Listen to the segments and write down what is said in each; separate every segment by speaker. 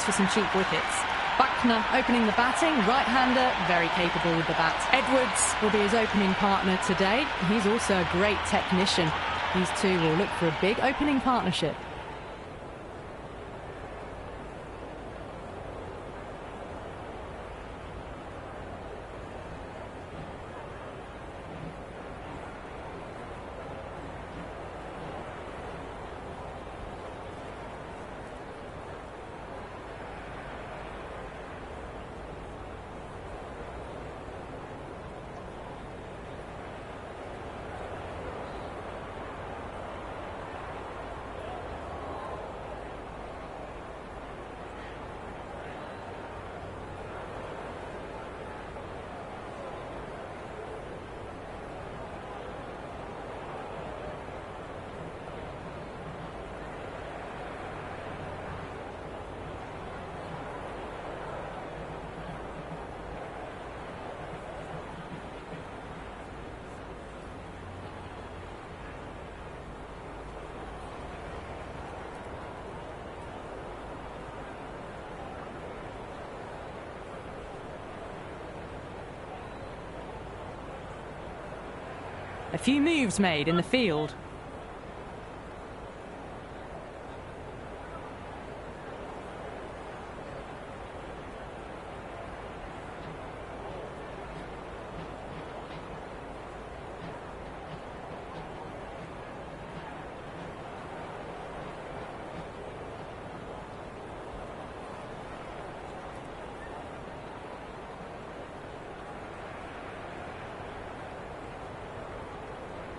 Speaker 1: chance for some cheap wickets. Buckner opening the batting, right-hander, very capable with the bat. Edwards will be his opening partner today. He's also a great technician. These two will look for a big opening partnership. A few moves made in the field.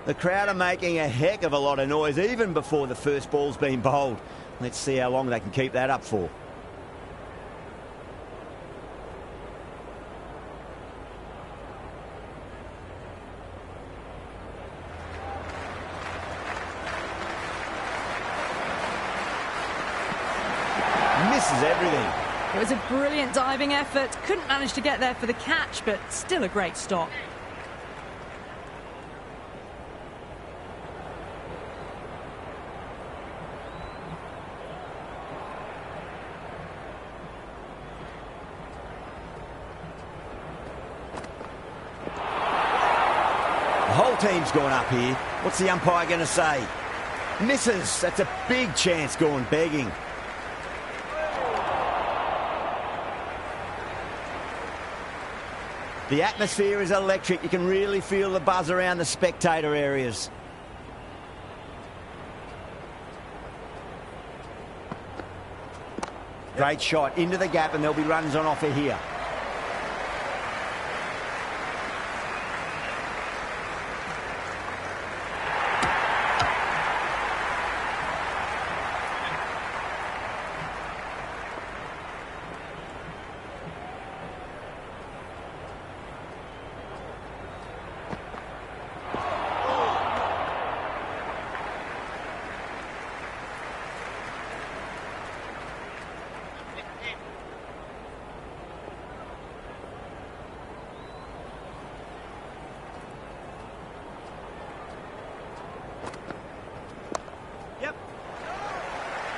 Speaker 2: The crowd are making a heck of a lot of noise even before the first ball's been bowled. Let's see how long they can keep that up for. Misses everything.
Speaker 1: It was a brilliant diving effort. Couldn't manage to get there for the catch, but still a great stop.
Speaker 2: The whole team's gone up here. What's the umpire going to say? Misses. That's a big chance gone begging. The atmosphere is electric. You can really feel the buzz around the spectator areas. Great shot into the gap, and there'll be runs on offer here.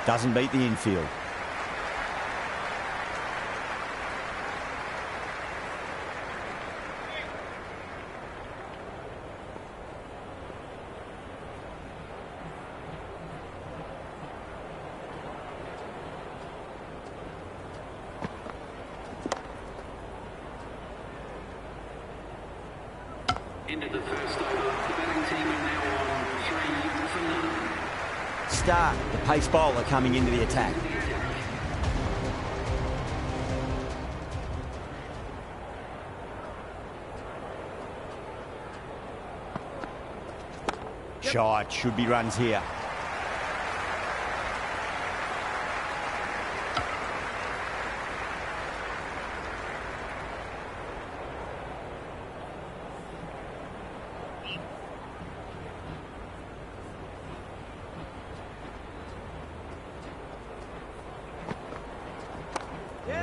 Speaker 2: Doesn't beat the infield.
Speaker 3: Into the first over. The batting team are now on 3 for 9.
Speaker 2: Start, the pace bowler coming into the attack. Shot, should be runs here.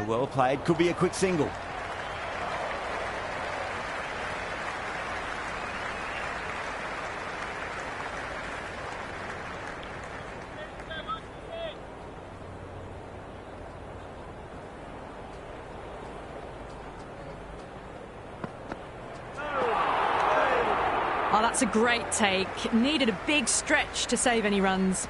Speaker 2: Well played, could be a quick single.
Speaker 1: That's a great take. Needed a big stretch to save any runs.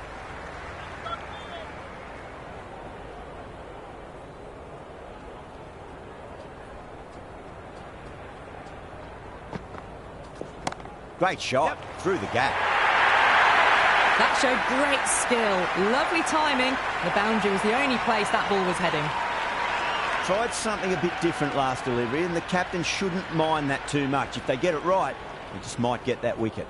Speaker 2: Great shot through the gap.
Speaker 1: That showed great skill. Lovely timing. The boundary was the only place that ball was heading.
Speaker 2: Tried something a bit different last delivery, and the captain shouldn't mind that too much. If they get it right, they just might get that wicket.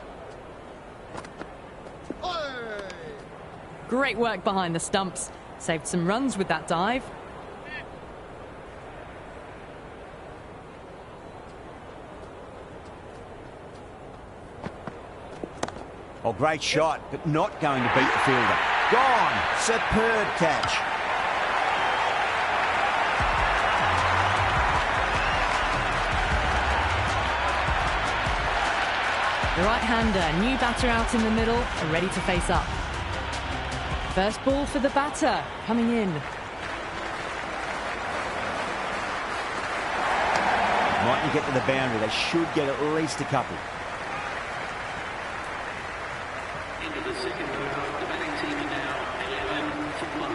Speaker 1: Great work behind the stumps. Saved some runs with that dive.
Speaker 2: Oh, great shot, but not going to beat the fielder. Gone. Superb catch.
Speaker 1: The right-hander, new batter out in the middle, and ready to face up. First ball for the batter, coming in.
Speaker 2: Mightn't get to the boundary. They should get at least a couple.
Speaker 3: Into the second over, the batting team are now 11 for 1.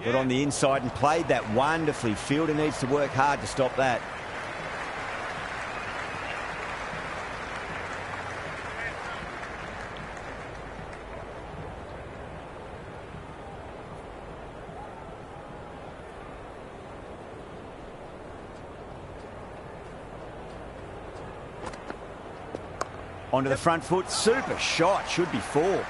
Speaker 2: Got on the inside and played that wonderfully. Fielder needs to work hard to stop that. Onto the front foot. Super shot. Should be 4.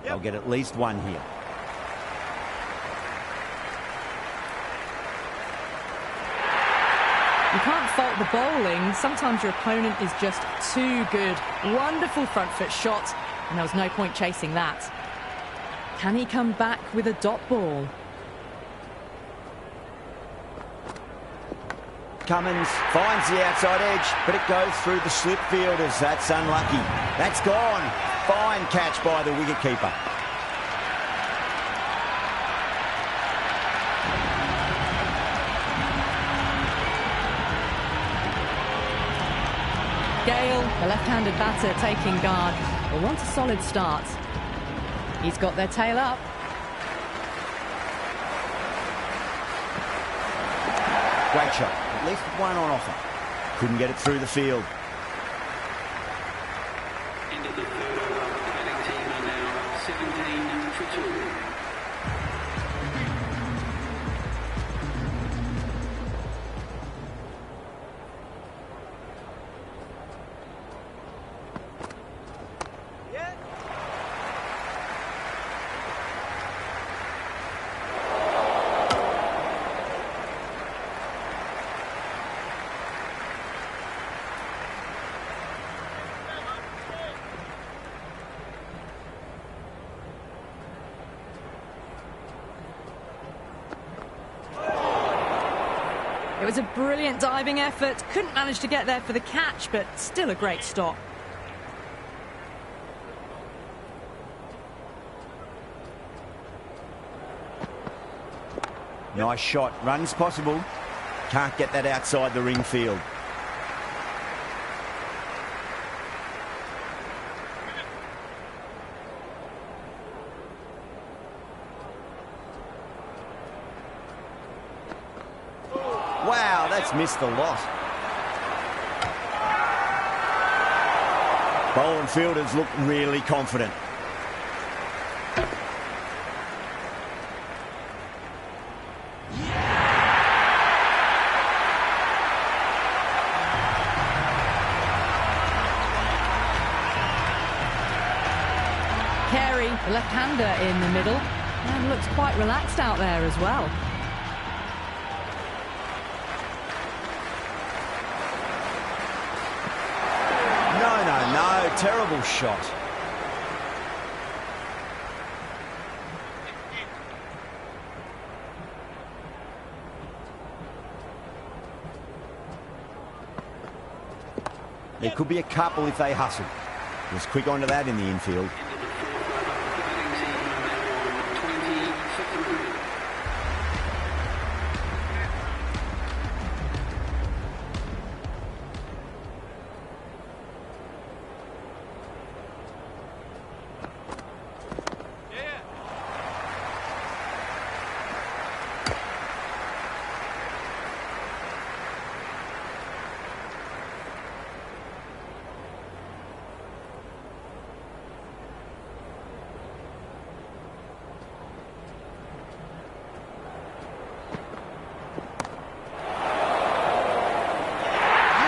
Speaker 2: They'll get at least 1 here.
Speaker 1: You can't fault the bowling. Sometimes your opponent is just too good. Wonderful front foot shot, and there was no point chasing that. Can he come back with a dot ball?
Speaker 2: Cummins finds the outside edge, but it goes through the slip fielders. That's unlucky. That's gone. Fine catch by the wicketkeeper.
Speaker 1: Gale, the left-handed batter, taking guard. They want a solid start. He's got their tail up.
Speaker 2: Great shot. At least 1 on offer. Couldn't get it through the field.
Speaker 3: Into the third over, the batting team are now 17 for 2.
Speaker 1: It was a brilliant diving effort. Couldn't manage to get there for the catch, but still a great stop.
Speaker 2: Nice shot. Runs possible. Can't get that outside the ring field. Wow, that's missed the lot. Bowler and fielders look really confident.
Speaker 1: left-hander in the middle and looks quite relaxed out there as well.
Speaker 2: No, terrible shot. There could be a couple if they hustle. Was quick onto that in the infield.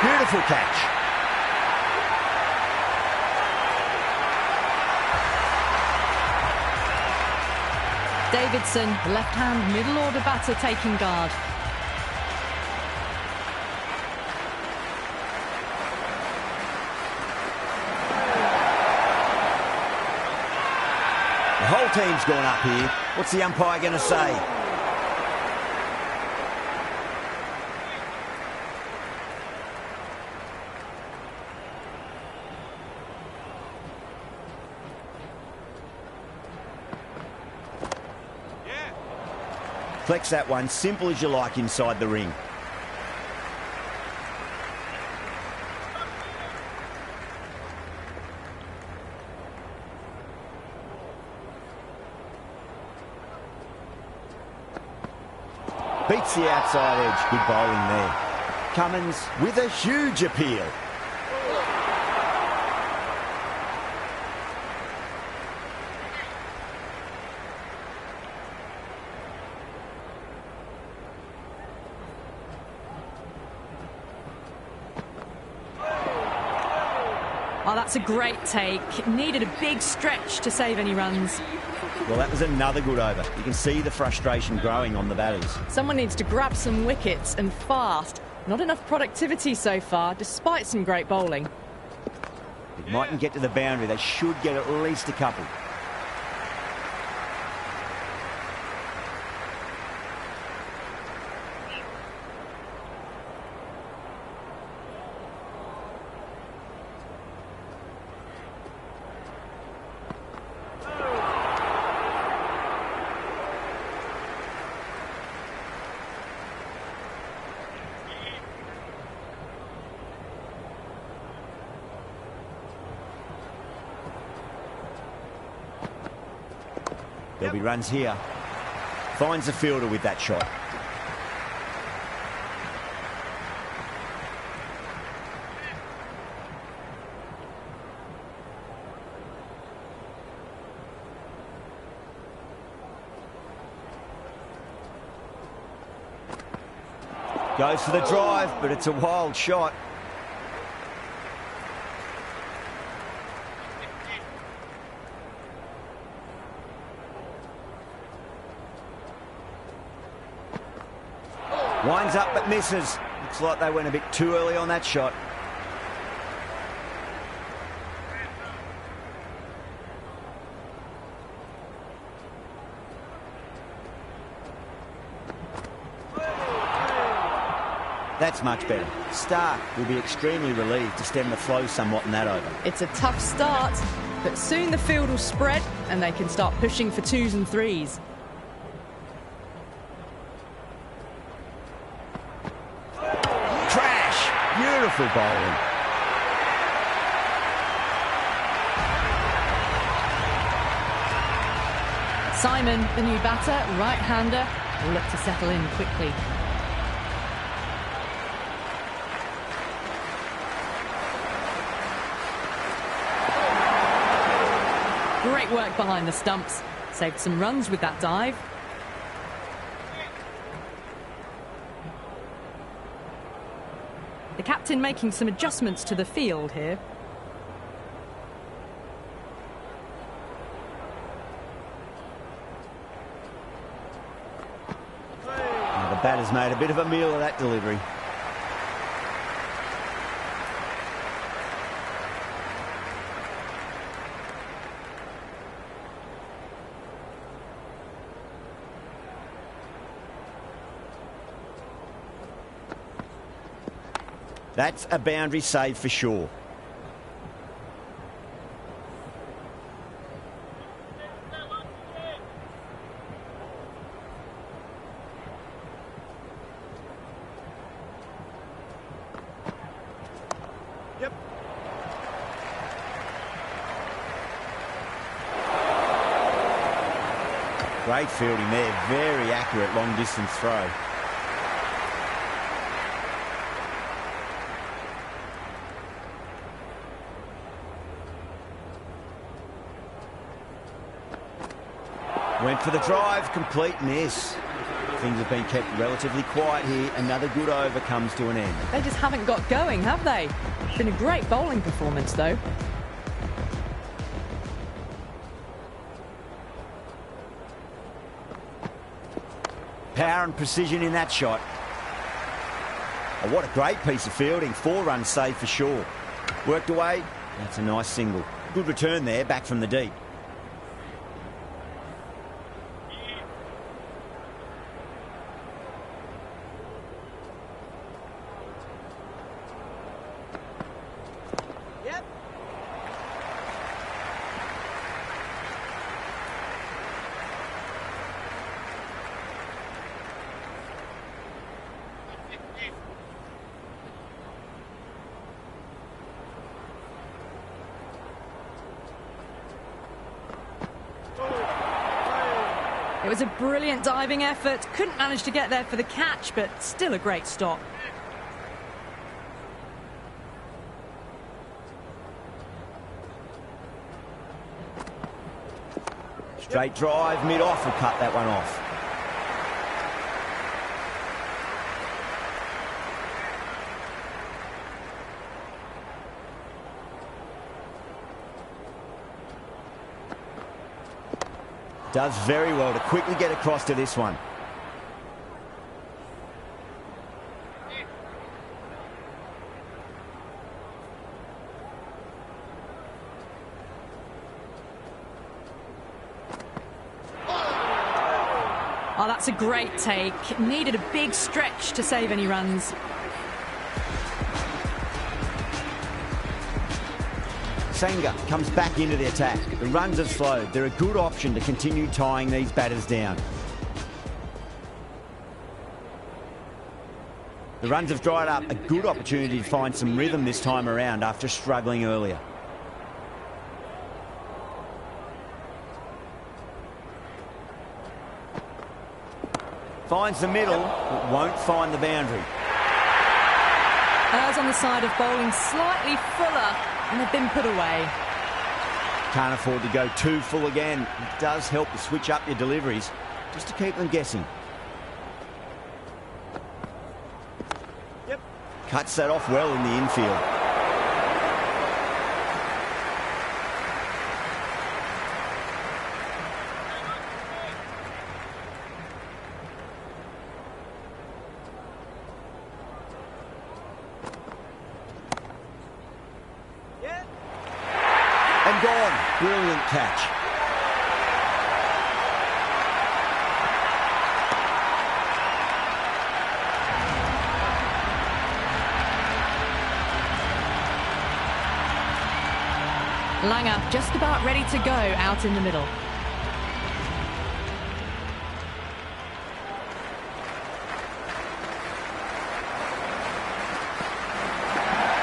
Speaker 2: Beautiful catch.
Speaker 1: Davidson, the left-hand middle order batter, taking guard.
Speaker 2: The whole team's gone up here. What's the umpire going to say? Flex that one, simple as you like inside the ring. Beats the outside edge. Good bowling there. Cummins with a huge appeal.
Speaker 1: Oh, that's a great take. Needed a big stretch to save any runs.
Speaker 2: Well, that was another good over. You can see the frustration growing on the batters.
Speaker 1: Someone needs to grab some wickets, and fast. Not enough productivity so far, despite some great bowling.
Speaker 2: It mightn't get to the boundary. They should get at least a couple. There'll be runs here. Finds the fielder with that shot. Goes for the drive, but it's a wild shot. Winds up but misses. Looks like they went a bit too early on that shot. That's much better. Stark will be extremely relieved to stem the flow somewhat in that over.
Speaker 1: It's a tough start, but soon the field will spread and they can start pushing for 2s and 3s.
Speaker 2: Beautiful bowling.
Speaker 1: Simon, the new batter, right-hander, will look to settle in quickly. Great work behind the stumps. Saved some runs with that dive. The captain making some adjustments to the field here.
Speaker 2: Batter's made a bit of a meal of that delivery. That's a boundary save for sure. Yep. Great fielding there. Very accurate long distance throw. Went for the drive, complete miss. Things have been kept relatively quiet here. Another good over comes to an end.
Speaker 1: They just haven't got going, have they? It's been a great bowling performance, though.
Speaker 2: Power and precision in that shot. Oh, what a great piece of fielding. 4 runs saved for sure. Worked away. That's a nice single. Good return there, back from the deep.
Speaker 1: It was a brilliant diving effort. Couldn't manage to get there for the catch, but still a great stop.
Speaker 2: Straight drive, mid-off will cut that one off. Does very well to quickly get across to this one.
Speaker 1: Oh, that's a great take. Needed a big stretch to save any runs.
Speaker 2: Sanger comes back into the attack. The runs have slowed. They're a good option to continue tying these batters down. The runs have dried up. A good opportunity to find some rhythm this time around after struggling earlier. Finds the middle, but won't find the boundary.
Speaker 1: Errs on the side of bowling slightly fuller, and they've been put away.
Speaker 2: Can't afford to go too full again. It does help to switch up your deliveries, just to keep them guessing. Yep. Cuts that off well in the infield. And gone. Brilliant catch.
Speaker 1: Langer just about ready to go out in the middle.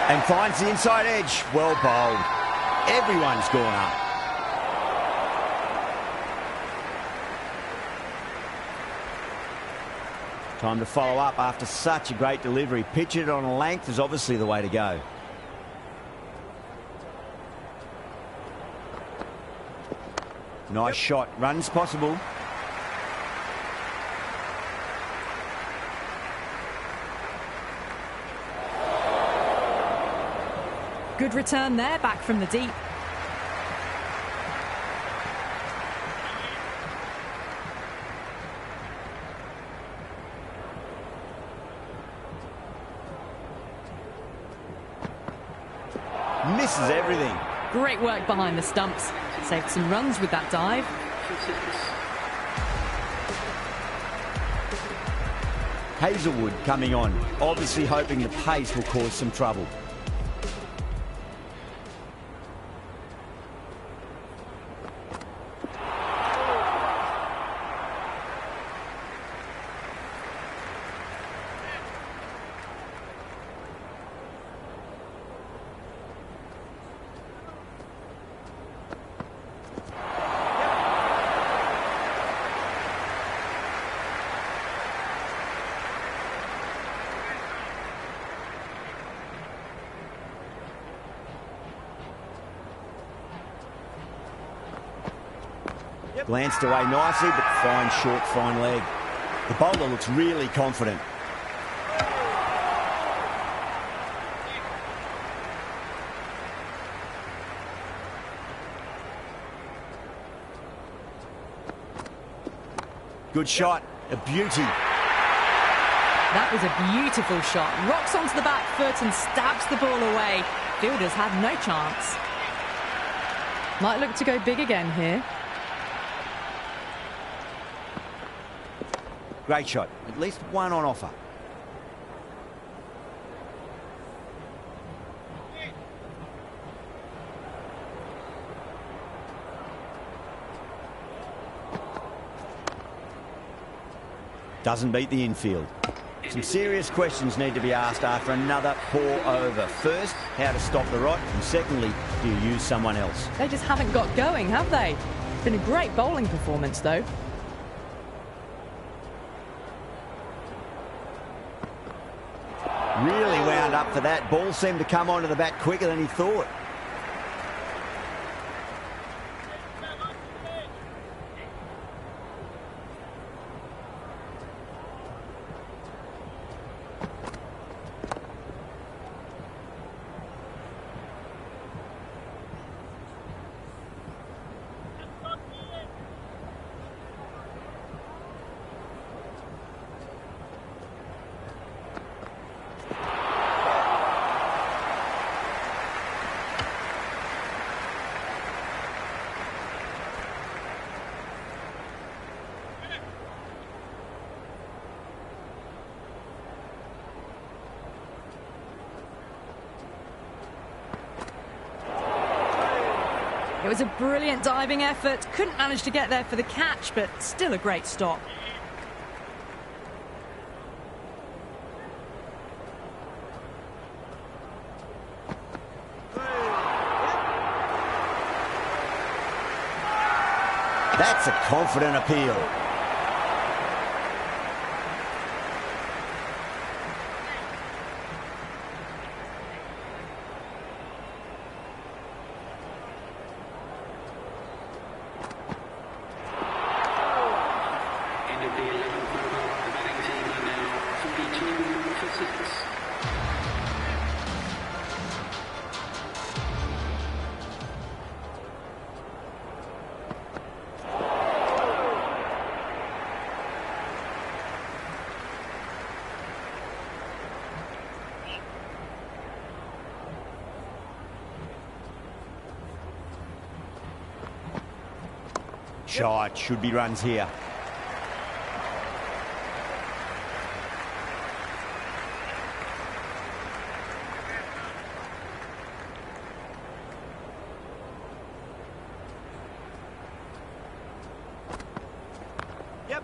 Speaker 2: And finds the inside edge. Well bowled. Everyone's gone up. Time to follow up after such a great delivery. Pitch it on a length is obviously the way to go. Nice shot. Runs possible.
Speaker 1: Good return there, back from the deep.
Speaker 2: Misses everything.
Speaker 1: Great work behind the stumps. Saved some runs with that dive.
Speaker 3: For six.
Speaker 2: Hazelwood coming on, obviously hoping the pace will cause some trouble. Glanced away nicely, but fine short, fine leg. The bowler looks really confident. Good shot, a beauty.
Speaker 1: That was a beautiful shot. Rocks onto the back foot and stabs the ball away. Fielders had no chance. Might look to go big again here.
Speaker 2: Great shot, at least one on offer. Doesn't beat the infield. Some serious questions need to be asked after another poor over. First, how to stop the rot, and secondly, do you use someone else?
Speaker 1: They just haven't got going, have they? Been a great bowling performance, though.
Speaker 2: Really wound up for that. Ball seemed to come onto the bat quicker than he thought.
Speaker 1: It was a brilliant diving effort. Couldn't manage to get there for the catch, but still a great stop.
Speaker 2: That's a confident appeal.
Speaker 3: End of the 11th over. The batting team are now 42 for 6.
Speaker 2: Shot, should be runs here. Yep.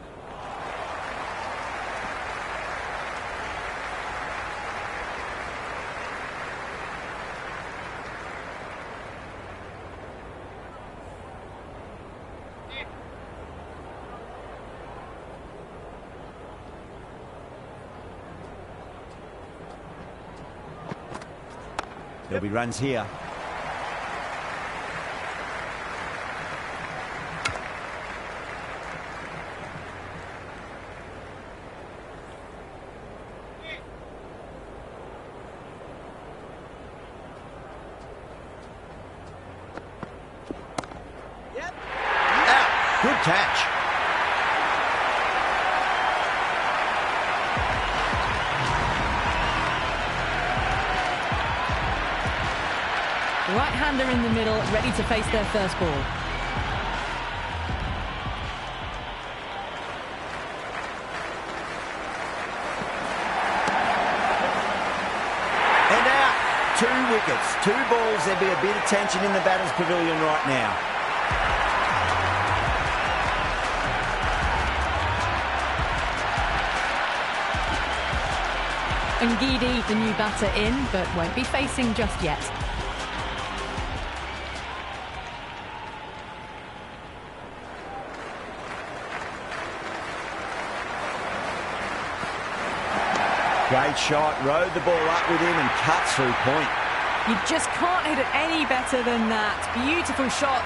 Speaker 2: There'll be runs here. Yep. Out. Good catch.
Speaker 1: Right-hander in the middle, ready to face their first ball.
Speaker 2: And out. 2 wickets, 2 balls. There'd be a bit of tension in the batter's pavilion right now.
Speaker 1: Ngidi, the new batter, in, but won't be facing just yet.
Speaker 2: Great shot, rode the ball up with him and cuts through point.
Speaker 1: You just can't hit it any better than that. Beautiful shot,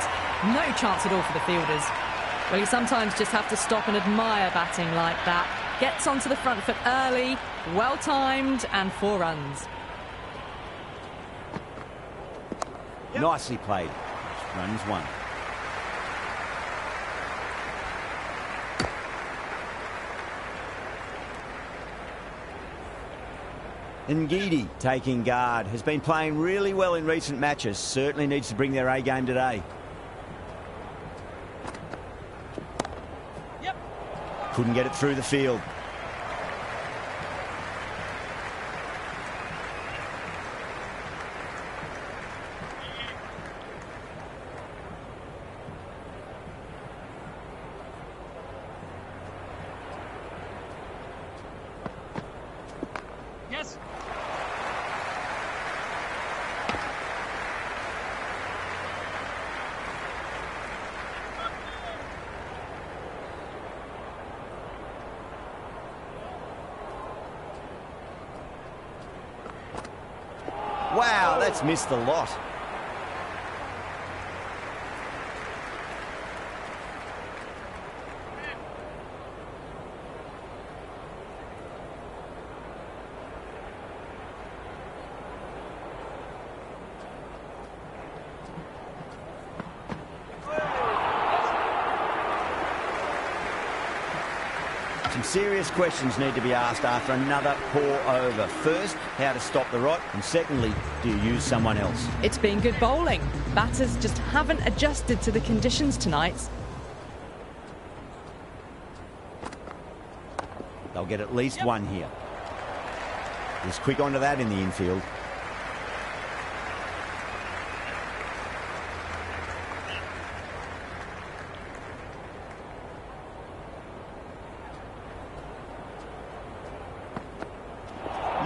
Speaker 1: no chance at all for the fielders. Well, you sometimes just have to stop and admire batting like that. Gets onto the front foot early, well-timed, and 4 runs.
Speaker 2: Nicely played. Runs 1. Ngidi taking guard. Has been playing really well in recent matches. Certainly needs to bring their A game today. Couldn't get it through the field.
Speaker 4: Yes.
Speaker 2: Wow, that's missed a lot. Some serious questions need to be asked after another poor over. First, how to stop the rot, and secondly, do you use someone else?
Speaker 1: It's been good bowling. Batters just haven't adjusted to the conditions tonight.
Speaker 2: They'll get at least 1 here. He's quick onto that in the infield.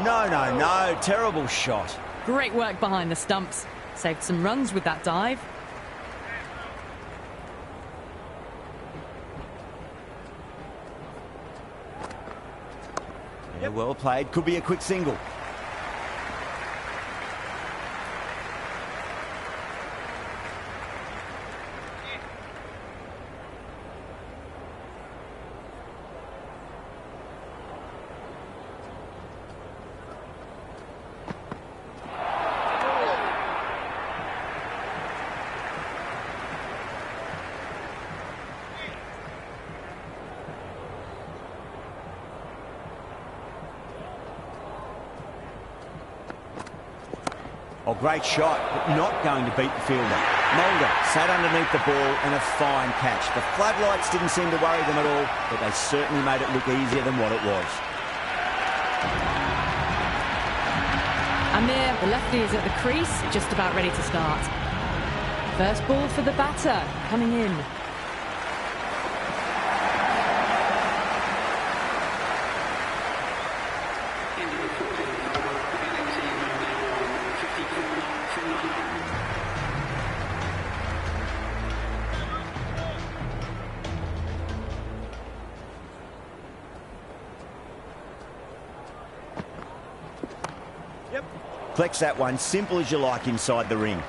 Speaker 2: No. Terrible shot.
Speaker 1: Great work behind the stumps. Saved some runs with that dive.
Speaker 2: Yeah, well played. Could be a quick single. Oh, great shot, but not going to beat the fielder. Mulder sat underneath the ball and a fine catch. The floodlights didn't seem to worry them at all, but they certainly made it look easier than what it was.
Speaker 1: Amir, the lefty, is at the crease, just about ready to start. First ball for the batter, coming in.
Speaker 2: Flex that one, simple as you like inside the ring.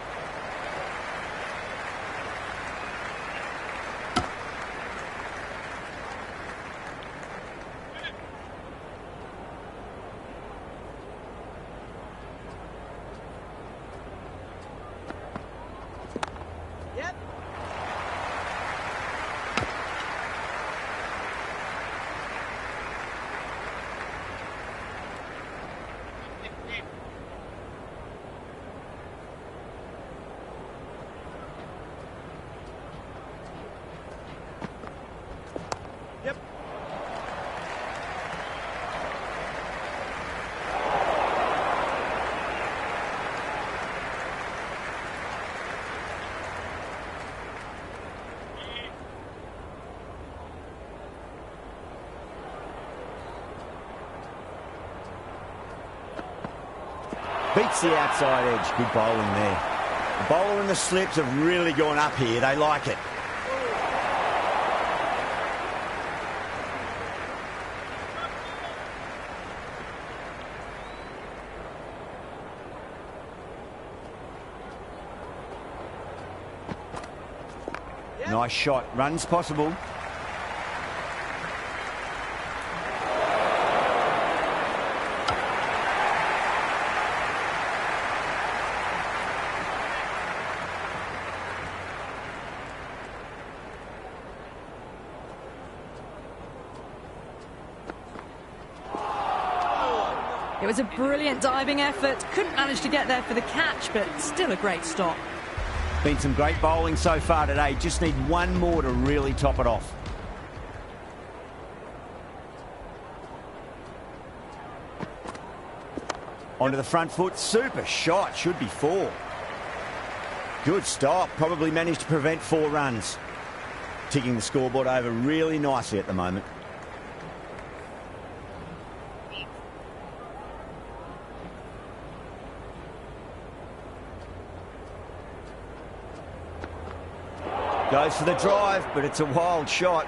Speaker 2: Beats the outside edge. Good bowling there. The bowler and the slips have really gone up here. They like it. Nice shot. Runs possible.
Speaker 1: It was a brilliant diving effort. Couldn't manage to get there for the catch, but still a great stop.
Speaker 2: Been some great bowling so far today. Just need one more to really top it off. Onto the front foot. Super shot. Should be 4. Good stop. Probably managed to prevent 4 runs. Ticking the scoreboard over really nicely at the moment. Goes for the drive, but it's a wild shot.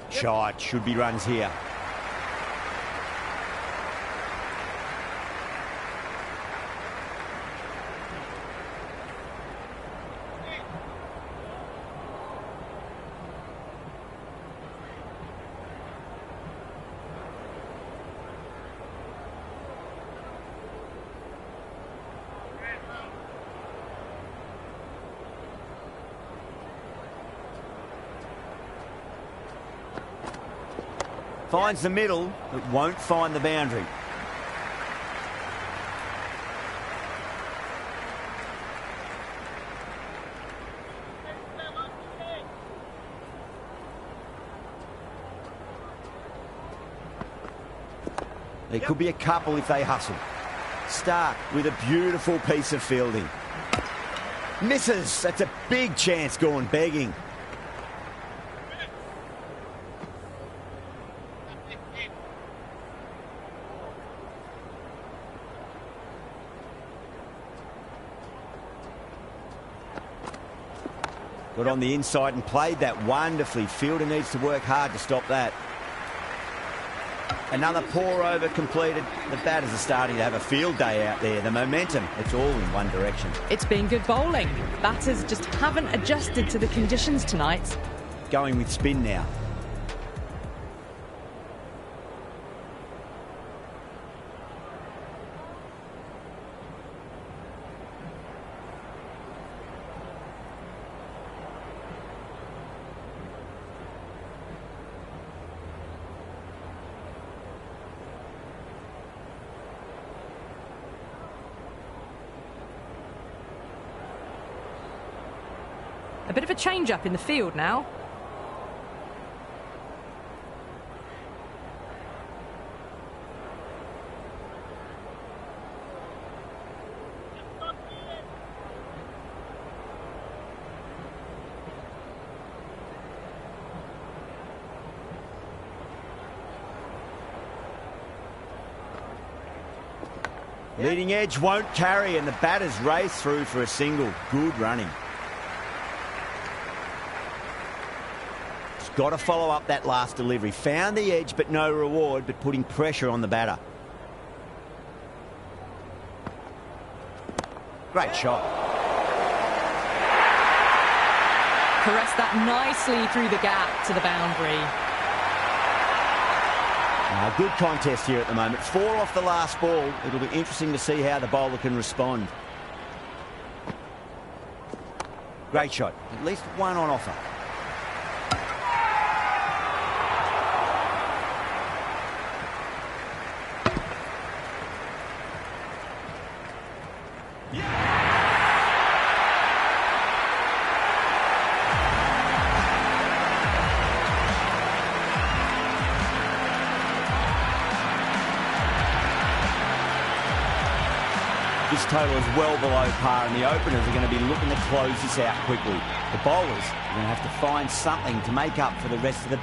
Speaker 2: Shot. Should be runs here. Finds the middle, but won't find the boundary. There could be a couple if they hustle. Stark with a beautiful piece of fielding. Misses. That's a big chance gone begging. Got on the inside and played that wonderfully. Fielder needs to work hard to stop that. Another pour over completed. The batters are starting to have a field day out there. The momentum, it's all in one direction.
Speaker 1: It's been good bowling. Batters just haven't adjusted to the conditions tonight.
Speaker 2: Going with spin now.
Speaker 1: A bit of a change-up in the field now.
Speaker 2: Leading edge won't carry and the batters race through for a single. Good running. Got to follow up that last delivery. Found the edge, but no reward, but putting pressure on the batter. Great shot.
Speaker 1: Caressed that nicely through the gap to the boundary.
Speaker 2: Good contest here at the moment. 4 off the last ball. It'll be interesting to see how the bowler can respond. Great shot. At least one on offer. This total is well below par, and the openers are going to be looking to close this out quickly. The bowlers are going to have to find something to make up for the rest of the